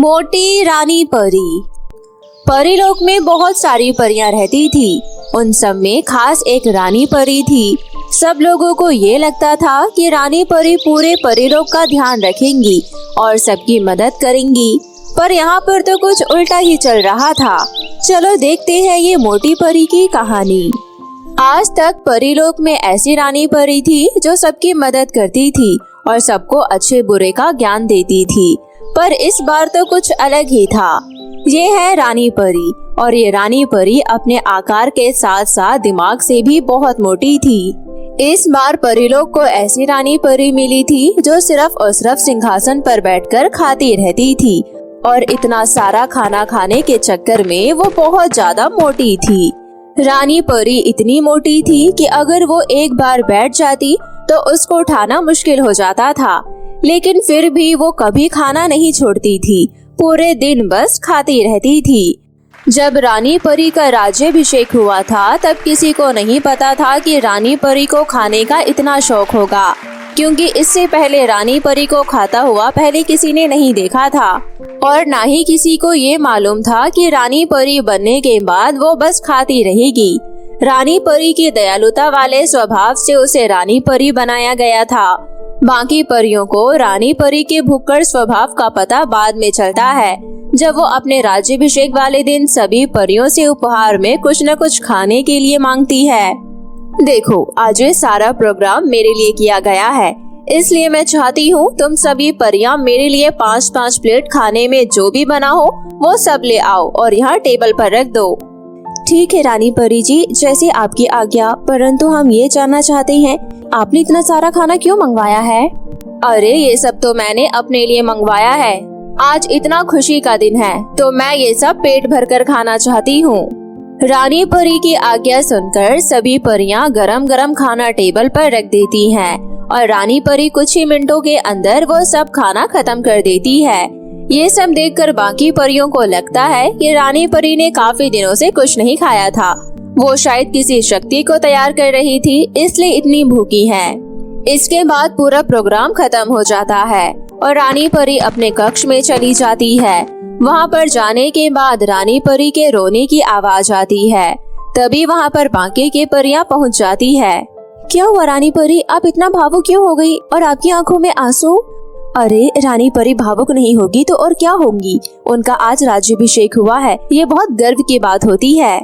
मोटी रानी परी। परीलोक में बहुत सारी परियां रहती थी। उन सब में खास एक रानी परी थी। सब लोगों को ये लगता था कि रानी परी पूरे परीलोक का ध्यान रखेंगी और सबकी मदद करेंगी, पर यहाँ पर तो कुछ उल्टा ही चल रहा था। चलो देखते हैं ये मोटी परी की कहानी। आज तक परीलोक में ऐसी रानी परी थी जो सबकी मदद करती थी और सबको अच्छे बुरे का ज्ञान देती थी, पर इस बार तो कुछ अलग ही था। ये है रानी परी और ये रानी परी अपने आकार के साथ साथ दिमाग से भी बहुत मोटी थी। इस बार परीलोक को ऐसी रानी परी मिली थी जो सिर्फ और सिर्फ सिंहासन पर बैठकर खाती रहती थी और इतना सारा खाना खाने के चक्कर में वो बहुत ज्यादा मोटी थी। रानी परी इतनी मोटी थी कि अगर वो एक बार बैठ जाती तो उसको उठाना मुश्किल हो जाता था, लेकिन फिर भी वो कभी खाना नहीं छोड़ती थी। पूरे दिन बस खाती रहती थी। जब रानी परी का राज्याभिषेक हुआ था तब किसी को नहीं पता था कि रानी परी को खाने का इतना शौक होगा, क्योंकि इससे पहले रानी परी को खाता हुआ पहले किसी ने नहीं देखा था और ना ही किसी को ये मालूम था कि रानी परी बनने के बाद वो बस खाती रहेगी। रानी परी की दयालुता वाले स्वभाव से उसे रानी परी बनाया गया था। बाकी परियों को रानी परी के भुक्कड़ स्वभाव का पता बाद में चलता है, जब वो अपने राज्याभिषेक वाले दिन सभी परियों से उपहार में कुछ न कुछ खाने के लिए मांगती है। देखो, आज ये सारा प्रोग्राम मेरे लिए किया गया है, इसलिए मैं चाहती हूँ तुम सभी परियां मेरे लिए 5-5 प्लेट खाने में जो भी बना हो वो सब ले आओ और यहाँ टेबल पर रख दो। ठीक है रानी परी जी, जैसे आपकी आज्ञा, परंतु हम ये जानना चाहते हैं आपने इतना सारा खाना क्यों मंगवाया है? अरे ये सब तो मैंने अपने लिए मंगवाया है। आज इतना खुशी का दिन है तो मैं ये सब पेट भरकर खाना चाहती हूँ। रानी परी की आज्ञा सुनकर सभी परियां गरम गरम खाना टेबल पर रख देती हैं और रानी परी कुछ ही मिनटों के अंदर वो सब खाना खत्म कर देती है। ये सब देखकर बाकी परियों को लगता है कि रानी परी ने काफी दिनों से कुछ नहीं खाया था। वो शायद किसी शक्ति को तैयार कर रही थी, इसलिए इतनी भूखी है। इसके बाद पूरा प्रोग्राम खत्म हो जाता है और रानी परी अपने कक्ष में चली जाती है। वहाँ पर जाने के बाद रानी परी के रोने की आवाज आती है। तभी वहाँ पर बाकी की परियां पहुँच जाती है। क्या हुआ रानी परी, आप इतना भावुक क्यों हो गई और आपकी आंखों में आंसू? अरे रानी परी भावुक नहीं होगी तो और क्या होंगी, उनका आज राज्याभिषेक हुआ है, ये बहुत गर्व की बात होती है।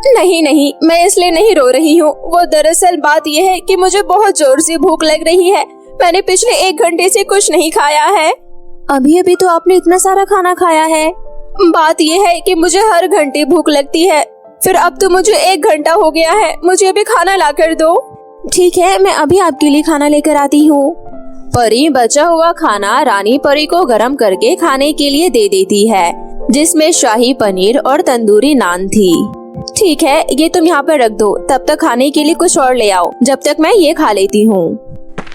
नहीं नहीं, मैं इसलिए नहीं रो रही हूँ। वो दरअसल बात यह है कि मुझे बहुत जोर से भूख लग रही है। मैंने पिछले 1 घंटे से कुछ नहीं खाया है। अभी अभी तो आपने इतना सारा खाना खाया है। बात यह है कि मुझे हर घंटे भूख लगती है, फिर अब तो मुझे 1 घंटा हो गया है। मुझे अभी खाना ला कर दो। ठीक है, मैं अभी आपके लिए खाना लेकर आती हूँ। परी बचा हुआ खाना रानी परी को गरम करके खाने के लिए दे देती है, जिसमें शाही पनीर और तंदूरी नान थी। ठीक है, ये तुम यहाँ पर रख दो, तब तक खाने के लिए कुछ और ले आओ, जब तक मैं ये खा लेती हूँ।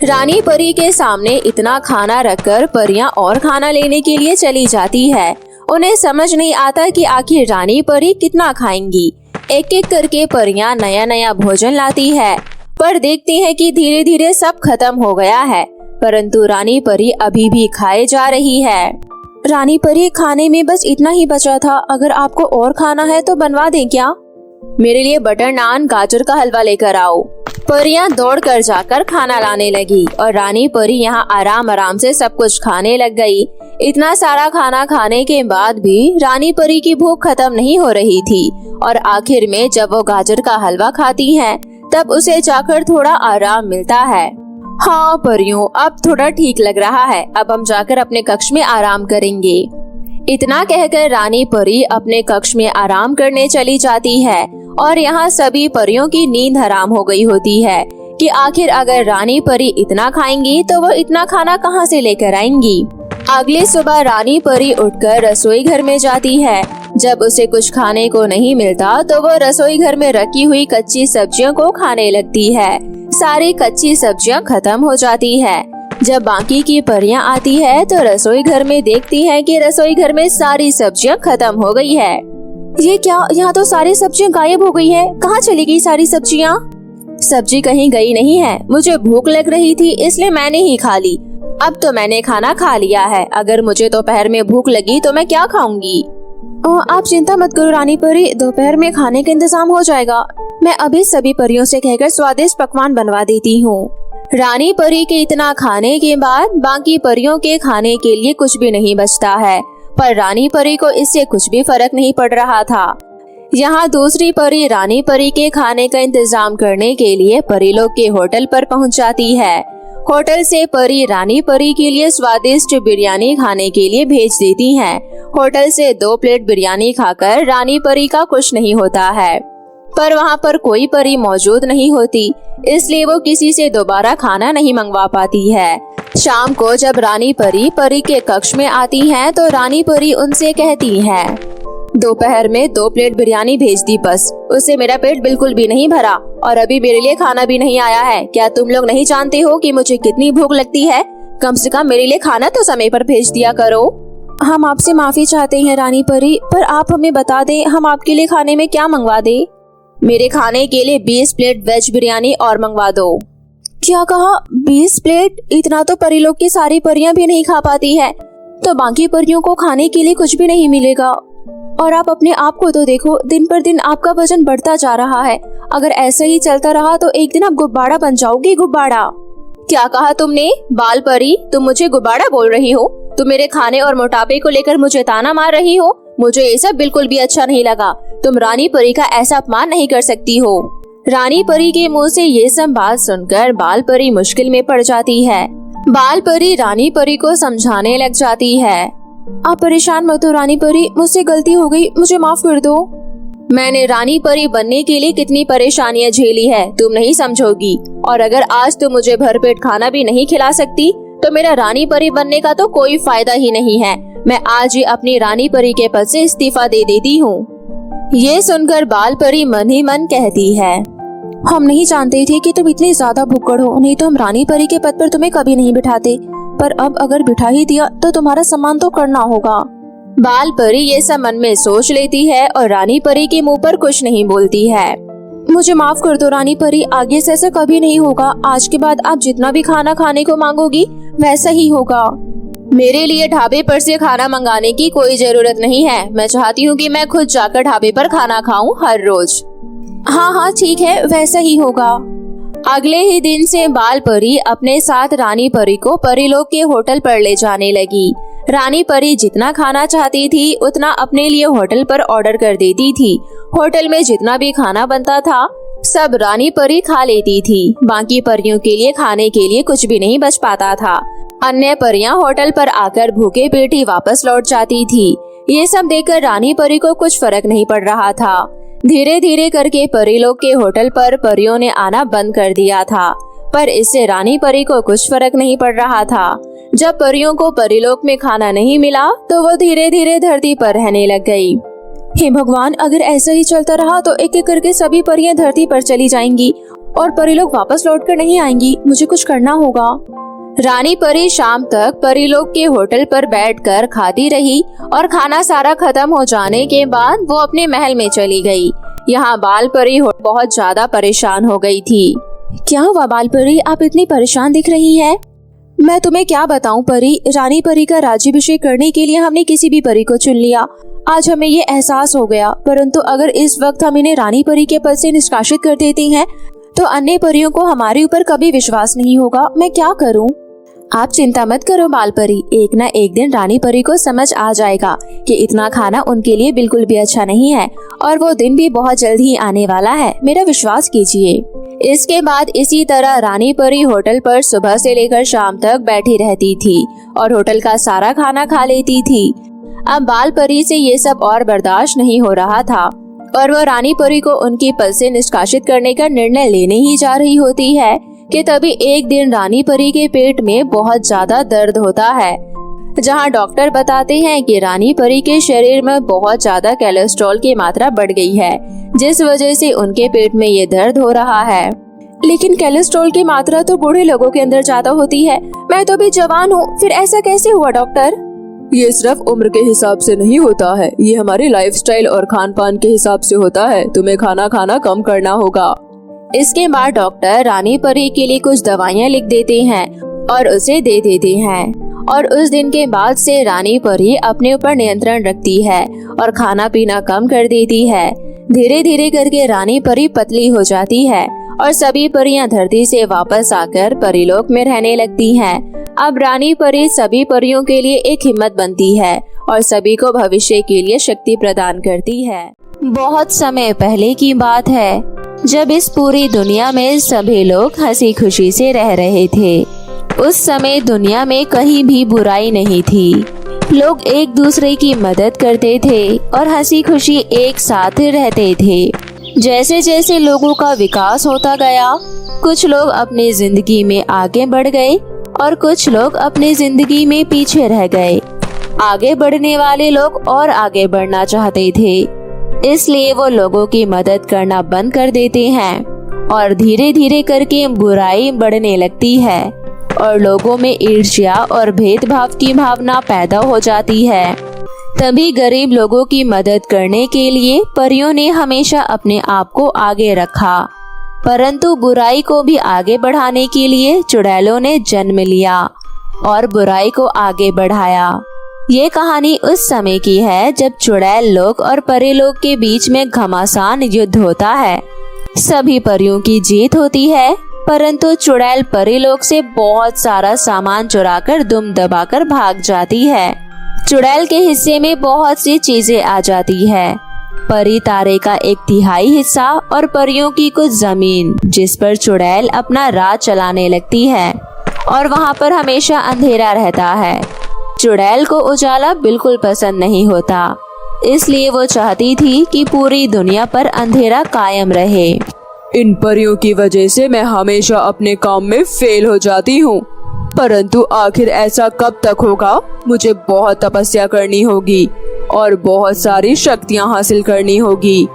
रानी परी के सामने इतना खाना रखकर परियां और खाना लेने के लिए चली जाती है। उन्हें समझ नहीं आता कि आखिर रानी परी कितना खाएंगी। एक एक करके परियां नया नया भोजन लाती है, पर देखती है कि धीरे धीरे सब खत्म हो गया है, परंतु रानी परी अभी भी खाए जा रही है। रानी परी, खाने में बस इतना ही बचा था, अगर आपको और खाना है तो बनवा दें क्या? मेरे लिए बटर नान, गाजर का हलवा लेकर आओ। परियां दौड़कर जाकर खाना लाने लगी और रानी परी यहाँ आराम आराम से सब कुछ खाने लग गई। इतना सारा खाना खाने के बाद भी रानी परी की भूख खत्म नहीं हो रही थी और आखिर में जब वो गाजर का हलवा खाती है तब उसे जाकर थोड़ा आराम मिलता है। हाँ परियों, अब थोड़ा ठीक लग रहा है, अब हम जाकर अपने कक्ष में आराम करेंगे। इतना कहकर रानी परी अपने कक्ष में आराम करने चली जाती है और यहाँ सभी परियों की नींद हराम हो गई होती है कि आखिर अगर रानी परी इतना खाएंगी तो वो इतना खाना कहाँ से लेकर आएंगी। अगली सुबह रानी परी उठकर रसोई घर में जाती है। जब उसे कुछ खाने को नहीं मिलता तो वो रसोई घर में रखी हुई कच्ची सब्जियों को खाने लगती है। सारी कच्ची सब्जियां खत्म हो जाती है। जब बाकी की परियां आती है तो रसोई घर में देखती है कि रसोई घर में सारी सब्जियां खत्म हो गई है। ये क्या, यहाँ तो सारी सब्जियां गायब हो गई है, कहाँ चली गई सारी सब्जियां? सब्जी कहीं गई नहीं है, मुझे भूख लग रही थी इसलिए मैंने ही खा ली। अब तो मैंने खाना खा लिया है, अगर मुझे दोपहर में भूख लगी तो मैं क्या खाऊंगी? आप चिंता मत करो रानी परी, दोपहर में खाने का इंतजाम हो जाएगा। मैं अभी सभी परियों से कहकर स्वादिष्ट पकवान बनवा देती हूँ। रानी परी के इतना खाने के बाद बाकी परियों के खाने के लिए कुछ भी नहीं बचता है, पर रानी परी को इससे कुछ भी फर्क नहीं पड़ रहा था। यहाँ दूसरी परी रानी परी के खाने का इंतजाम करने के लिए परीलोक के होटल पर पहुँच जाती है। होटल से परी रानी परी के लिए स्वादिष्ट बिरयानी खाने के लिए भेज देती हैं। होटल से 2 प्लेट बिरयानी खाकर रानी परी का खुश नहीं होता है, पर वहाँ पर कोई परी मौजूद नहीं होती, इसलिए वो किसी से दोबारा खाना नहीं मंगवा पाती है। शाम को जब रानी परी के कक्ष में आती हैं, तो रानी परी उनसे कहती है, दोपहर में 2 प्लेट बिरयानी भेज दी, बस उससे मेरा पेट बिल्कुल भी नहीं भरा और अभी मेरे लिए खाना भी नहीं आया है। क्या तुम लोग नहीं जानते हो कि मुझे कितनी भूख लगती है? कम से कम मेरे लिए खाना तो समय पर भेज दिया करो। हम आपसे माफी चाहते हैं रानी परी, पर आप हमें बता दें हम आपके लिए खाने में क्या मंगवा दें? मेरे खाने के लिए 20 प्लेट वेज बिरयानी और मंगवा दो। क्या कहा? 20 प्लेट? इतना तो परीलोक की सारी परियां भी नहीं खा पाती है, तो बाकी परियों को खाने के लिए कुछ भी नहीं मिलेगा। और आप अपने आप को तो देखो, दिन पर दिन आपका वजन बढ़ता जा रहा है। अगर ऐसे ही चलता रहा तो एक दिन आप गुब्बारा बन जाओगे, गुब्बारा। क्या कहा तुमने? बाल परी, तुम मुझे गुब्बारा बोल रही हो? तुम मेरे खाने और मोटापे को लेकर मुझे ताना मार रही हो? मुझे ये सब बिल्कुल भी अच्छा नहीं लगा। तुम रानी परी का ऐसा अपमान नहीं कर सकती हो। रानी परी के मुंह से ये सब बात सुनकर बाल परी मुश्किल में पड़ जाती है। बाल परी रानी परी को समझाने लग जाती है। आप परेशान मत हो रानी परी, मुझसे गलती हो गई, मुझे माफ कर दो। मैंने रानी परी बनने के लिए कितनी परेशानियां झेली है, तुम नहीं समझोगी। और अगर आज तुम मुझे भरपेट खाना भी नहीं खिला सकती तो मेरा रानी परी बनने का तो कोई फायदा ही नहीं है। मैं आज ही अपनी रानी परी के पद से इस्तीफा दे देती हूँ। ये सुनकर बाल परी मन ही मन कहती है, हम नहीं जानते थे कि तुम इतनी ज्यादा भुक्कड़ हो, नहीं तो हम रानी परी के पद पर तुम्हें कभी नहीं बिठाते, पर अब अगर बिठा ही दिया तो तुम्हारा सम्मान तो करना होगा। बाल परी ये सब मन में सोच लेती है और रानी परी के मुंह पर कुछ नहीं बोलती है। मुझे माफ कर दो रानी परी, आगे से ऐसा कभी नहीं होगा। आज के बाद आप जितना भी खाना खाने को मांगोगी वैसा ही होगा। मेरे लिए ढाबे पर से खाना मंगाने की कोई जरूरत नहीं है। मैं चाहती हूँ कि मैं खुद जाकर ढाबे पर खाना खाऊं हर रोज। हाँ ठीक है, वैसा ही होगा। अगले ही दिन से बाल परी अपने साथ रानी परी को परीलोक के होटल पर ले जाने लगी। रानी परी जितना खाना चाहती थी उतना अपने लिए होटल पर ऑर्डर कर देती थी। होटल में जितना भी खाना बनता था सब रानी परी खा लेती थी। बाकी परियों के लिए खाने के लिए कुछ भी नहीं बच पाता था। अन्य परियां होटल पर आकर भूखे पेट ही वापस लौट जाती थी। ये सब देखकर रानी परी को कुछ फर्क नहीं पड़ रहा था। धीरे धीरे करके परीलोक के होटल पर परियों ने आना बंद कर दिया था, पर इससे रानी परी को कुछ फर्क नहीं पड़ रहा था। जब परियों को परीलोक में खाना नहीं मिला तो वो धीरे धीरे धरती पर रहने लग गई। हे भगवान, अगर ऐसा ही चलता रहा तो एक एक करके सभी परियां धरती पर चली जाएंगी और परीलोक वापस लौटकर नहीं आएंगी। मुझे कुछ करना होगा। रानी परी शाम तक परीलोक के होटल पर बैठकर खाती रही और खाना सारा खत्म हो जाने के बाद वो अपने महल में चली गई। यहाँ बाल परी बहुत ज्यादा परेशान हो गई थी। क्या हुआ बाल परी, आप इतनी परेशान दिख रही है? मैं तुम्हें क्या बताऊं परी, रानी परी का राज्याभिषेक करने के लिए हमने किसी भी परी को चुन लिया। आज हमें ये एहसास हो गया, परंतु अगर इस वक्त हम इन्हें रानी परी के पद से निष्कासित कर देते हैं तो अन्य परियों को हमारे ऊपर कभी विश्वास नहीं होगा। मैं क्या करूं? आप चिंता मत करो बाल परी, एक ना एक दिन रानी परी को समझ आ जाएगा कि इतना खाना उनके लिए बिल्कुल भी अच्छा नहीं है और वो दिन भी बहुत जल्द ही आने वाला है, मेरा विश्वास कीजिए। इसके बाद इसी तरह रानी परी होटल पर सुबह से लेकर शाम तक बैठी रहती थी और होटल का सारा खाना खा लेती थी। अब बाल परी से ये सब और बर्दाश्त नहीं हो रहा था और वो रानी परी को उनके पद से निष्कासित करने का निर्णय लेने ही जा रही होती है कि तभी एक दिन रानी परी के पेट में बहुत ज्यादा दर्द होता है। जहां डॉक्टर बताते हैं कि रानी परी के शरीर में बहुत ज्यादा कोलेस्ट्रॉल की मात्रा बढ़ गई है, जिस वजह से उनके पेट में ये दर्द हो रहा है। लेकिन कोलेस्ट्रॉल की मात्रा तो बूढ़े लोगों के अंदर ज्यादा होती है, मैं तो भी जवान हूँ, फिर ऐसा कैसे हुआ डॉक्टर? ये सिर्फ उम्र के हिसाब से नहीं होता है, ये हमारे लाइफस्टाइल और खान पान के हिसाब से होता है। तुम्हें खाना खाना कम करना होगा। इसके बाद डॉक्टर रानी परी के लिए कुछ दवाइयाँ लिख देते हैं और उसे दे देते हैं। और उस दिन के बाद से रानी परी अपने ऊपर नियंत्रण रखती है और खाना पीना कम कर देती है। धीरे धीरे करके रानी परी पतली हो जाती है और सभी परियां धरती से वापस आकर परीलोक में रहने लगती हैं। अब रानी परी सभी परियों के लिए एक हिम्मत बनती है और सभी को भविष्य के लिए शक्ति प्रदान करती है। बहुत समय पहले की बात है, जब इस पूरी दुनिया में सभी लोग हंसी खुशी से रह रहे थे। उस समय दुनिया में कहीं भी बुराई नहीं थी। लोग एक दूसरे की मदद करते थे और हंसी खुशी एक साथ रहते थे। जैसे जैसे लोगों का विकास होता गया, कुछ लोग अपनी जिंदगी में आगे बढ़ गए और कुछ लोग अपनी जिंदगी में पीछे रह गए। आगे बढ़ने वाले लोग और आगे बढ़ना चाहते थे, इसलिए वो लोगों की मदद करना बंद कर देते हैं और धीरे धीरे करके बुराई बढ़ने लगती है और लोगों में ईर्ष्या और भेदभाव की भावना पैदा हो जाती है। तभी गरीब लोगों की मदद करने के लिए परियों ने हमेशा अपने आप को आगे रखा, परंतु बुराई को भी आगे बढ़ाने के लिए चुड़ैलों ने जन्म लिया और बुराई को आगे बढ़ाया। ये कहानी उस समय की है जब चुड़ैल लोग और परी लोग के बीच में घमासान युद्ध होता है। सभी परियों की जीत होती है, परंतु चुड़ैल परी लोग से बहुत सारा सामान चुराकर दुम दबाकर भाग जाती है। चुड़ैल के हिस्से में बहुत सी चीजें आ जाती है। परी तारे का 1/3 हिस्सा और परियों की कुछ जमीन, जिस पर चुड़ैल अपना राज चलाने लगती है और वहाँ पर हमेशा अंधेरा रहता है। चुड़ैल को उजाला बिल्कुल पसंद नहीं होता, इसलिए वो चाहती थी कि पूरी दुनिया पर अंधेरा कायम रहे। इन परियों की वजह से मैं हमेशा अपने काम में फेल हो जाती हूँ, परंतु आखिर ऐसा कब तक होगा? मुझे बहुत तपस्या करनी होगी और बहुत सारी शक्तियाँ हासिल करनी होगी।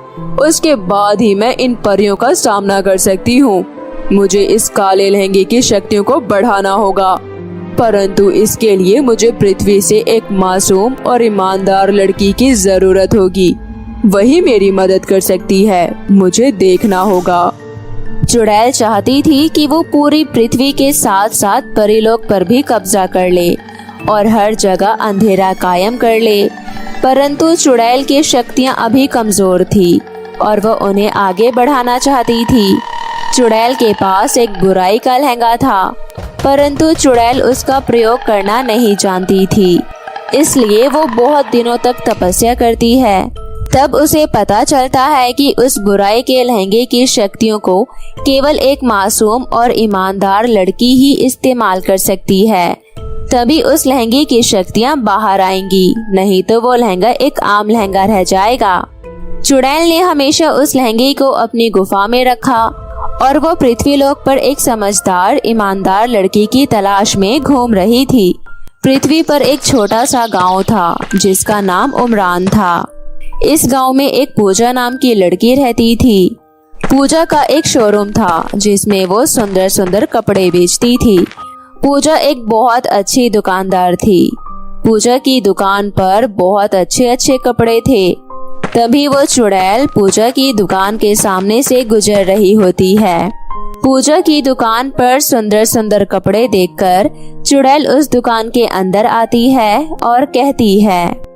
उसके बाद ही मैं इन परियों का सामना कर सकती हूँ। मुझे इस काले लहंगे की शक्तियों को बढ़ाना होगा, परंतु इसके लिए मुझे पृथ्वी से एक मासूम और ईमानदार लड़की की जरूरत होगी। वही मेरी मदद कर सकती है। मुझे देखना होगा। चुड़ैल चाहती थी कि वो पूरी पृथ्वी के साथ साथ परीलोक पर भी कब्जा कर ले और हर जगह अंधेरा कायम कर ले, परंतु चुड़ैल की शक्तियां अभी कमजोर थी और वो उन्हें आगे बढ़ाना चाहती थी। चुड़ैल के पास एक बुराई का लहंगा था, परंतु चुड़ैल उसका प्रयोग करना नहीं जानती थी, इसलिए वो बहुत दिनों तक तपस्या करती है। तब उसे पता चलता है कि उस बुराई के लहंगे की शक्तियों को केवल एक मासूम और ईमानदार लड़की ही इस्तेमाल कर सकती है। तभी उस लहंगे की शक्तियाँ बाहर आएंगी, नहीं तो वो लहंगा एक आम लहंगा रह जाएगा। चुड़ैल ने हमेशा उस लहंगे को अपनी गुफा में रखा और वो पृथ्वीलोक पर एक समझदार ईमानदार लड़की की तलाश में घूम रही थी। पृथ्वी पर एक छोटा सा गांव था जिसका नाम उमरान था। इस गांव में एक पूजा नाम की लड़की रहती थी। पूजा का एक शोरूम था जिसमें वो सुंदर सुंदर कपड़े बेचती थी। पूजा एक बहुत अच्छी दुकानदार थी। पूजा की दुकान पर बहुत अच्छे अच्छे कपड़े थे। तभी वो चुड़ैल पूजा की दुकान के सामने से गुजर रही होती है। पूजा की दुकान पर सुंदर सुंदर कपड़े देखकर चुड़ैल उस दुकान के अंदर आती है और कहती है,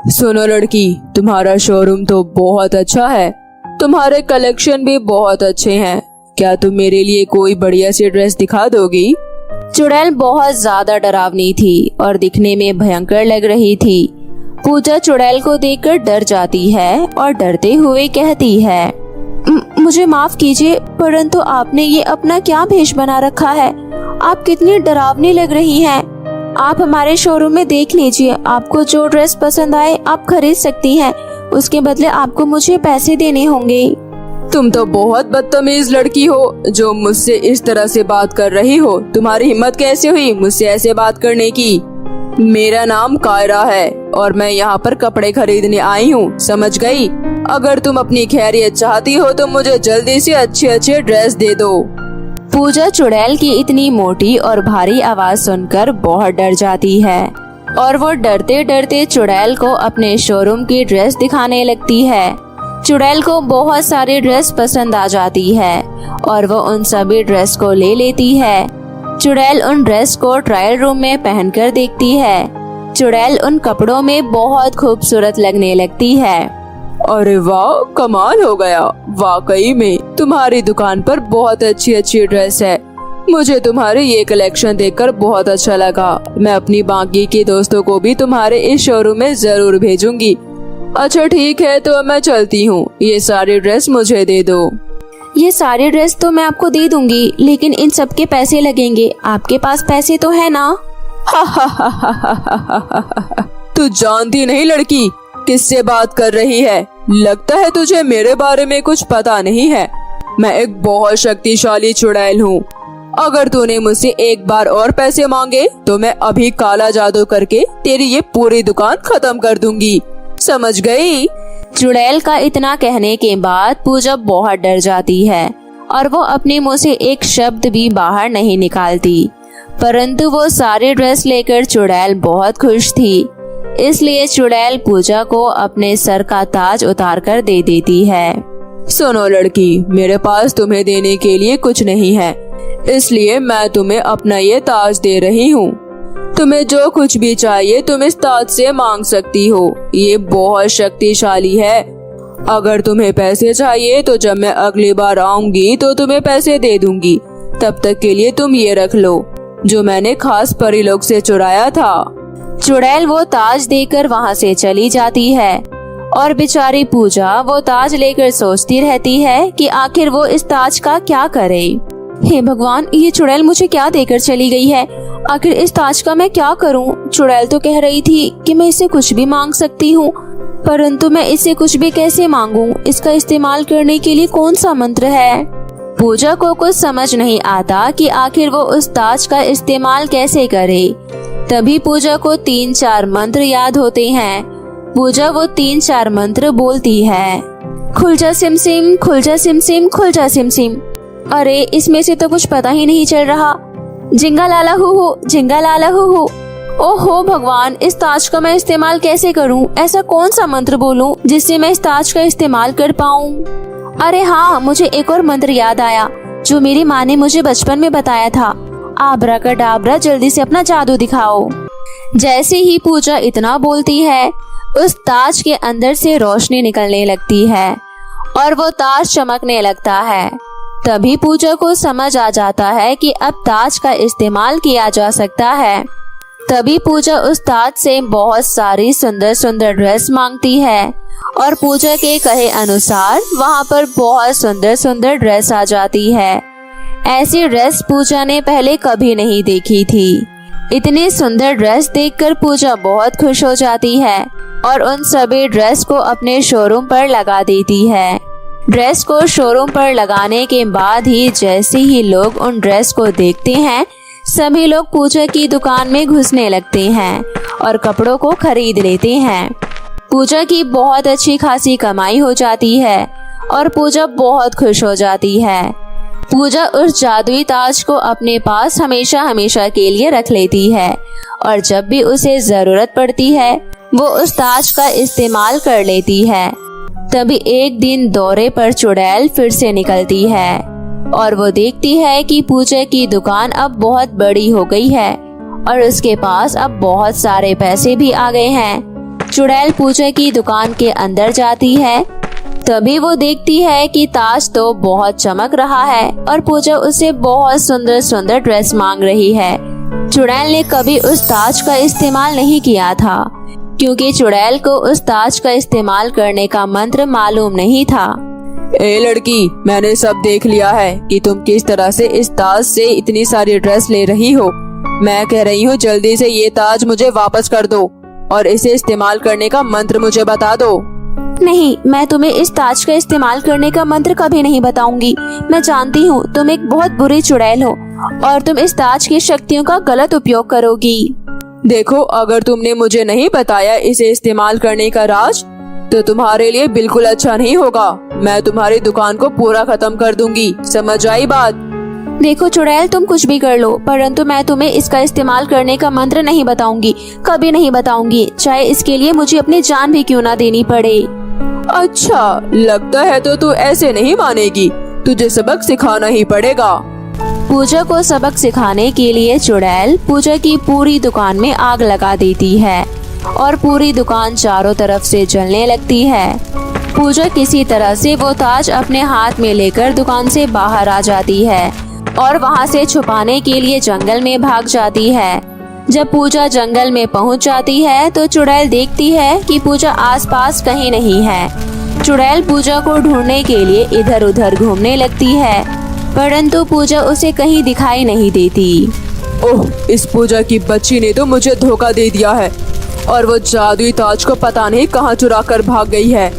सुनो लड़की, तुम्हारा शोरूम तो बहुत अच्छा है। तुम्हारे कलेक्शन भी बहुत अच्छे हैं। क्या तुम मेरे लिए कोई बढ़िया सी ड्रेस दिखा दोगी? चुड़ैल बहुत ज्यादा डरावनी थी और दिखने में भयंकर लग रही थी। पूजा चुड़ैल को देखकर डर जाती है और डरते हुए कहती है, मुझे माफ कीजिए, परंतु आपने ये अपना क्या भेष बना रखा है? आप कितनी डरावनी लग रही हैं। आप हमारे शोरूम में देख लीजिए, आपको जो ड्रेस पसंद आए आप खरीद सकती हैं। उसके बदले आपको मुझे पैसे देने होंगे। तुम तो बहुत बदतमीज लड़की हो जो मुझसे इस तरह से बात कर रही हो। तुम्हारी हिम्मत कैसे हुई मुझसे ऐसे बात करने की? मेरा नाम कायरा है और मैं यहाँ पर कपड़े खरीदने आई हूँ, समझ गई? अगर तुम अपनी खैरियत चाहती हो तो मुझे जल्दी से अच्छे अच्छे ड्रेस दे दो। पूजा चुड़ैल की इतनी मोटी और भारी आवाज सुनकर बहुत डर जाती है और वो डरते डरते चुड़ैल को अपने शोरूम की ड्रेस दिखाने लगती है। चुड़ैल को बहुत सारी ड्रेस पसंद आ जाती है और वो उन सभी ड्रेस को ले लेती है। चुड़ैल उन ड्रेस को ट्रायल रूम में पहनकर देखती है। चुड़ैल उन कपड़ों में बहुत खूबसूरत लगने लगती है। अरे वाह, कमाल हो गया। वाकई में तुम्हारी दुकान पर बहुत अच्छी अच्छी ड्रेस है। मुझे तुम्हारे ये कलेक्शन देखकर बहुत अच्छा लगा। मैं अपनी बाकी के दोस्तों को भी तुम्हारे इस शोरूम में जरूर भेजूंगी। अच्छा ठीक है, तो मैं चलती हूँ। ये सारी ड्रेस मुझे दे दो। ये सारी ड्रेस तो मैं आपको दे दूंगी, लेकिन इन सब के पैसे लगेंगे। आपके पास पैसे तो है ना? तू जानती नहीं लड़की, किससे बात कर रही है? लगता है तुझे मेरे बारे में कुछ पता नहीं है। मैं एक बहुत शक्तिशाली चुड़ैल हूँ। अगर तूने मुझसे एक बार और पैसे मांगे तो मैं अभी काला जादू करके तेरी ये पूरी दुकान खत्म कर दूंगी। समझ गई? चुड़ैल का इतना कहने के बाद पूजा बहुत डर जाती है और वो अपने मुंह से एक शब्द भी बाहर नहीं निकालती। परंतु वो सारी ड्रेस लेकर चुड़ैल बहुत खुश थी। इसलिए चुड़ैल पूजा को अपने सर का ताज उतार कर दे देती है। सुनो लड़की, मेरे पास तुम्हें देने के लिए कुछ नहीं है, इसलिए मैं तुम्हें अपना ये ताज दे रही हूँ। तुम्हें जो कुछ भी चाहिए तुम इस ताज से मांग सकती हो। ये बहुत शक्तिशाली है। अगर तुम्हें पैसे चाहिए तो जब मैं अगली बार आऊंगी तो तुम्हें पैसे दे दूंगी। तब तक के लिए तुम ये रख लो, जो मैंने खास परीलोक से चुराया था। चुड़ैल वो ताज देकर वहाँ से चली जाती है और बेचारी पूजा वो ताज लेकर सोचती रहती है कि आखिर वो इस ताज का क्या करे। हे भगवान, ये चुड़ैल मुझे क्या देकर चली गई है? आखिर इस ताज का मैं क्या करूं? चुड़ैल तो कह रही थी कि मैं इससे कुछ भी मांग सकती हूँ, परंतु मैं इससे कुछ भी कैसे मांगूं? इसका इस्तेमाल करने के लिए कौन सा मंत्र है? पूजा को कुछ समझ नहीं आता कि आखिर वो उस ताज का इस्तेमाल कैसे करे। तभी पूजा को 3-4 मंत्र याद होते हैं। पूजा वो 3-4 मंत्र बोलती है। खुल जा सिम सिम, खुल जा सिम सिम, खुल जा सिम सिम। अरे इसमें से तो कुछ पता ही नहीं चल रहा। झिंगा लाला हु, झिंगा लाला हु। ओहो भगवान, इस ताज का मैं इस्तेमाल कैसे करूं? ऐसा कौन सा मंत्र बोलूं जिससे मैं इस ताज का इस्तेमाल कर पाऊं? अरे हाँ, मुझे एक और मंत्र याद आया जो मेरी माँ ने मुझे बचपन में बताया था। आबरा का डाबरा, जल्दी से अपना जादू दिखाओ। जैसे ही पूजा इतना बोलती है, उस ताज के अंदर से रोशनी निकलने लगती है और वो ताज चमकने लगता है। तभी पूजा को समझ आ जाता है कि अब ताज का इस्तेमाल किया जा सकता है। तभी पूजा उस ताज से बहुत सारी सुंदर सुंदर ड्रेस मांगती है और पूजा के कहे अनुसार वहाँ पर बहुत सुंदर सुंदर ड्रेस आ जाती है। ऐसी ड्रेस पूजा ने पहले कभी नहीं देखी थी। इतनी सुंदर ड्रेस देखकर पूजा बहुत खुश हो जाती है और उन सभी ड्रेस को अपने शोरूम पर लगा देती है। ड्रेस को शोरूम पर लगाने के बाद ही जैसे ही लोग उन ड्रेस को देखते हैं, सभी लोग पूजा की दुकान में घुसने लगते हैं और कपड़ों को खरीद लेते हैं। पूजा की बहुत अच्छी खासी कमाई हो जाती है और पूजा बहुत खुश हो जाती है। पूजा उस जादुई ताज को अपने पास हमेशा हमेशा के लिए रख लेती है और जब भी उसे जरूरत पड़ती है वो उस ताज का इस्तेमाल कर लेती है। तभी एक दिन दौरे पर चुड़ैल फिर से निकलती है और वो देखती है कि पूजा की दुकान अब बहुत बड़ी हो गई है और उसके पास अब बहुत सारे पैसे भी आ गए हैं। चुड़ैल पूजा की दुकान के अंदर जाती है। तभी वो देखती है कि ताज तो बहुत चमक रहा है और पूजा उससे बहुत सुंदर सुंदर ड्रेस मांग रही है। चुड़ैल ने कभी उस ताज का इस्तेमाल नहीं किया था क्योंकि चुड़ैल को उस ताज का इस्तेमाल करने का मंत्र मालूम नहीं था। ए लड़की, मैंने सब देख लिया है कि तुम किस तरह से इस ताज से इतनी सारी ड्रेस ले रही हो। मैं कह रही हूँ जल्दी से ये ताज मुझे वापस कर दो और इसे इस्तेमाल करने का मंत्र मुझे बता दो। नहीं, मैं तुम्हें इस ताज का इस्तेमाल करने का मंत्र कभी नहीं बताऊंगी। मैं जानती हूँ तुम एक बहुत बुरी चुड़ैल हो और तुम इस ताज की शक्तियों का गलत उपयोग करोगी। देखो, अगर तुमने मुझे नहीं बताया इसे इस्तेमाल करने का राज तो तुम्हारे लिए बिल्कुल अच्छा नहीं होगा। मैं तुम्हारी दुकान को पूरा खत्म कर दूंगी। समझ आई बात? देखो चुड़ैल, तुम कुछ भी कर लो, परंतु मैं तुम्हें इसका इस्तेमाल करने का मंत्र नहीं बताऊंगी, कभी नहीं बताऊंगी, चाहे इसके लिए मुझे अपनी जान भी क्यों ना देनी पड़े। अच्छा, लगता है तो तू ऐसे नहीं मानेगी, तुझे सबक सिखाना ही पड़ेगा। पूजा को सबक सिखाने के लिए चुड़ैल पूजा की पूरी दुकान में आग लगा देती है और पूरी दुकान चारों तरफ से जलने लगती है। पूजा किसी तरह से वो ताज अपने हाथ में लेकर दुकान से बाहर आ जाती है और वहाँ से छुपाने के लिए जंगल में भाग जाती है। जब पूजा जंगल में पहुँच जाती है तो चुड़ैल देखती है कि पूजा आसपास कहीं नहीं है। चुड़ैल पूजा को ढूंढने के लिए इधर उधर घूमने लगती है, परंतु पूजा उसे कहीं दिखाई नहीं देती। ओह, इस पूजा की बच्ची ने तो मुझे धोखा दे दिया है और वो जादुई ताज को पता नहीं कहाँ चुरा कर भाग गई है।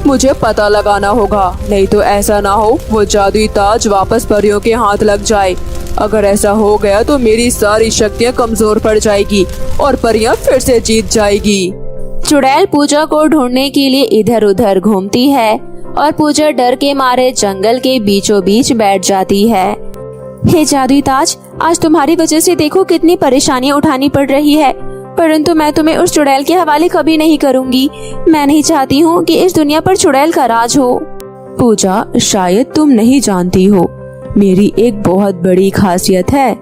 मुझे पता लगाना होगा, नहीं तो ऐसा ना हो वो जादुई ताज वापस परियों के हाथ लग जाए। अगर ऐसा हो गया तो मेरी सारी शक्तियाँ कमजोर पड़ जाएगी और परियां फिर से जीत जाएगी। चुड़ैल पूजा को ढूंढने के लिए इधर उधर घूमती है और पूजा डर के मारे जंगल के बीचों बीच बैठ जाती है। हे जादुई ताज, आज तुम्हारी वजह से देखो कितनी परेशानियां उठानी पड़ रही है, परंतु मैं तुम्हें उस चुड़ैल के हवाले कभी नहीं करूंगी। मैं नहीं चाहती हूँ कि इस दुनिया पर चुड़ैल का राज हो। पूजा, शायद तुम नहीं जानती हो, मेरी एक बहुत बड़ी खासियत है।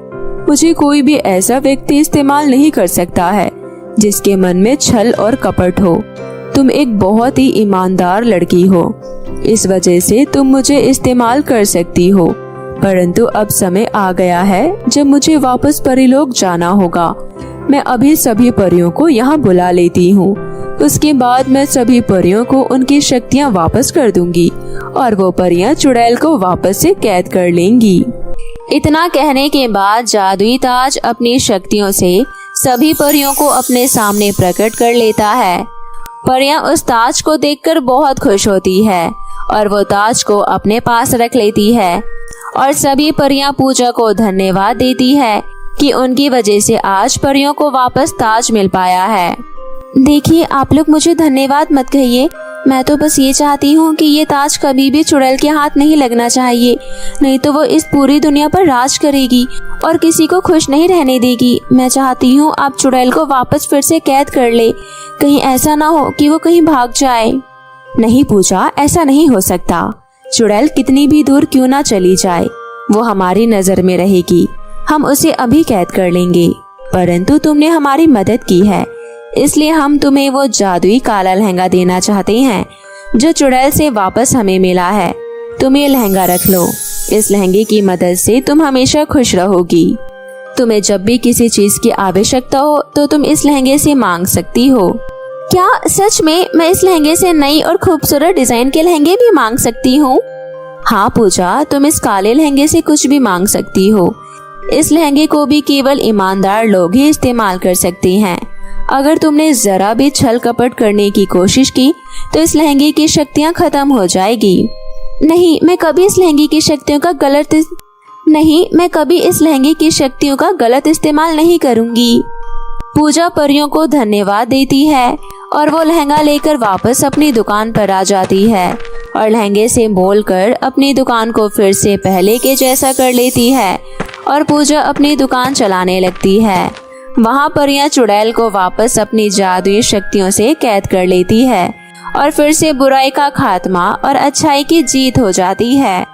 मुझे कोई भी ऐसा व्यक्ति इस्तेमाल नहीं कर सकता है जिसके मन में छल और कपट हो। तुम एक बहुत ही ईमानदार लड़की हो, इस वजह से तुम मुझे इस्तेमाल कर सकती हो, परंतु अब समय आ गया है जब मुझे वापस परीलोक जाना होगा। मैं अभी सभी परियों को यहाँ बुला लेती हूँ, उसके बाद मैं सभी परियों को उनकी शक्तियाँ वापस कर दूंगी और वो परियां चुड़ैल को वापस से कैद कर लेंगी। इतना कहने के बाद जादुई ताज अपनी शक्तियों से सभी परियों को अपने सामने प्रकट कर लेता है। परियां उस ताज को देखकर बहुत खुश होती है और वो ताज को अपने पास रख लेती है और सभी परियां पूजा को धन्यवाद देती है कि उनकी वजह से आज परियों को वापस ताज मिल पाया है। देखिए, आप लोग मुझे धन्यवाद मत कहिए, मैं तो बस ये चाहती हूँ कि ये ताज कभी भी चुड़ैल के हाथ नहीं लगना चाहिए, नहीं तो वो इस पूरी दुनिया पर राज करेगी और किसी को खुश नहीं रहने देगी। मैं चाहती हूँ आप चुड़ैल को वापस फिर से कैद कर ले, कहीं ऐसा ना हो कि वो कहीं भाग जाए। नहीं पूजा, ऐसा नहीं हो सकता। चुड़ैल कितनी भी दूर क्यों ना चली जाए, वो हमारी नजर में रहेगी। हम उसे अभी कैद कर लेंगे, परंतु तुमने हमारी मदद की है, इसलिए हम तुम्हें वो जादुई काला लहंगा देना चाहते हैं जो चुड़ैल से वापस हमें मिला है। तुम ये लहंगा रख लो, इस लहंगे की मदद से तुम हमेशा खुश रहोगी। तुम्हें जब भी किसी चीज की आवश्यकता हो तो तुम इस लहंगे से मांग सकती हो। क्या सच में मैं इस लहंगे से नई और खूबसूरत डिजाइन के लहंगे भी मांग सकती हूँ? हाँ पूजा, तुम इस काले लहंगे से कुछ भी मांग सकती हो। इस लहंगे को भी केवल ईमानदार लोग ही इस्तेमाल कर सकते हैं। अगर तुमने जरा भी छल कपट करने की कोशिश की तो इस लहंगे की शक्तियाँ खत्म हो जाएगी। नहीं, मैं कभी इस लहंगे की शक्तियों का गलत इस्तेमाल नहीं करूंगी। पूजा परियों को धन्यवाद देती है और वो लहंगा लेकर वापस अपनी दुकान पर आ जाती है और लहंगे से बोलकर अपनी दुकान को फिर से पहले के जैसा कर लेती है और पूजा अपनी दुकान चलाने लगती है। वहाँ परियां चुड़ैल को वापस अपनी जादुई शक्तियों से कैद कर लेती है और फिर से बुराई का खात्मा और अच्छाई की जीत हो जाती है।